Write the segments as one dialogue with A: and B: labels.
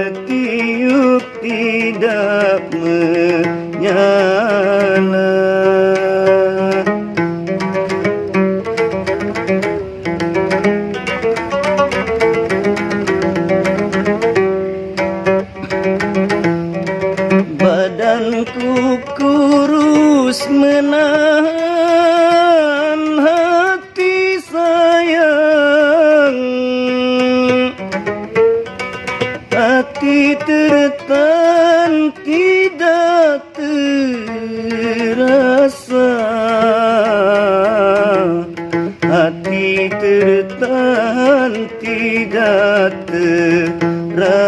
A: bertiup tidak menyala. Badanku kurus menahan hati sayang, hati tertahan tidak terasa, hati tertahan tidak terasa.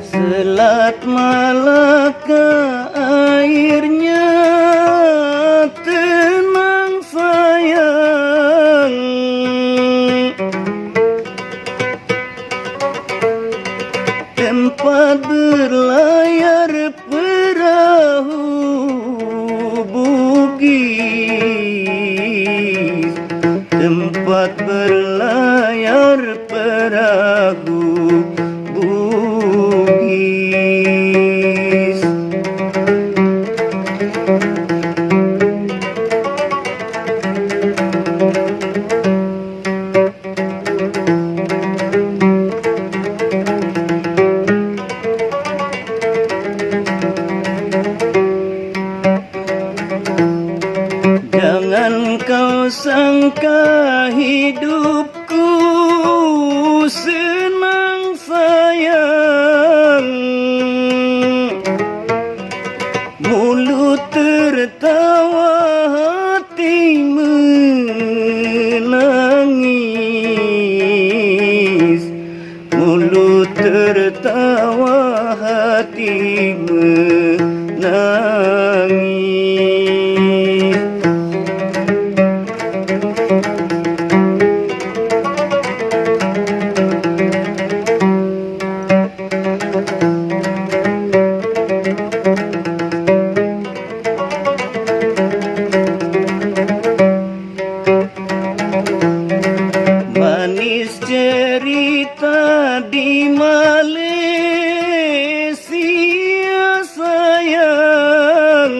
A: Selat Malaka airnya tenang sayang, tempat berlayar perahu Bugis, tempat berlayar perahu Bugis. Jangan kau sangka hidupku senang sayang, mulut tertawa hati menangis, mulut tertawa hati menangis. Manis cerita di Malaysia sayang,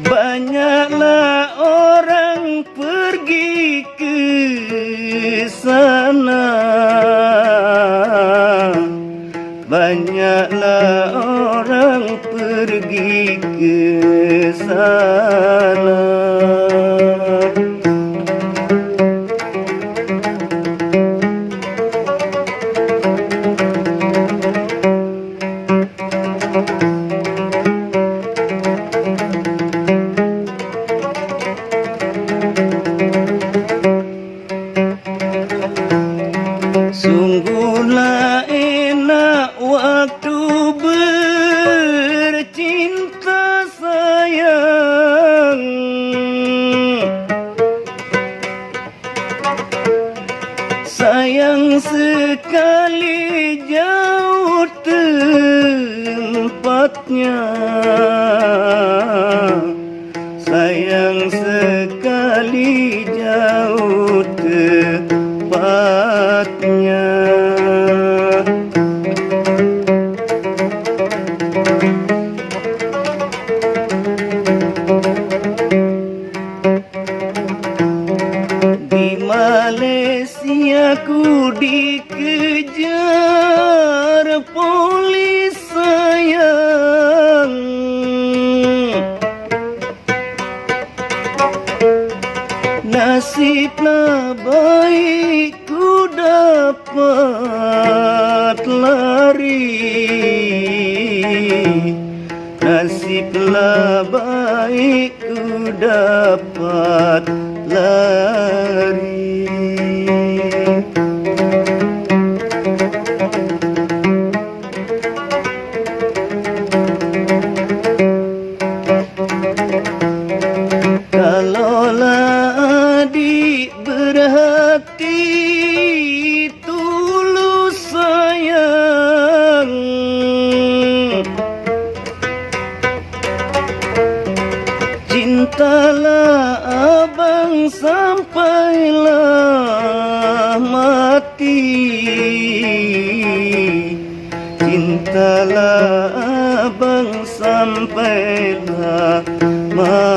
A: banyaklah orang pergi ke sana, banyaklah orang pergi ke sana. Sungguhlah enak waktu bercinta sayang, sayang sekali jauh tempatnya, sayang sekali jauh tempatnya. Di Malaysia ku dikejar polis sayang, nasiblah baik ku dapat lari, nasiblah baik ku dapat lari. Cintalah abang sampailah mati. Cintalah abang sampailah mati.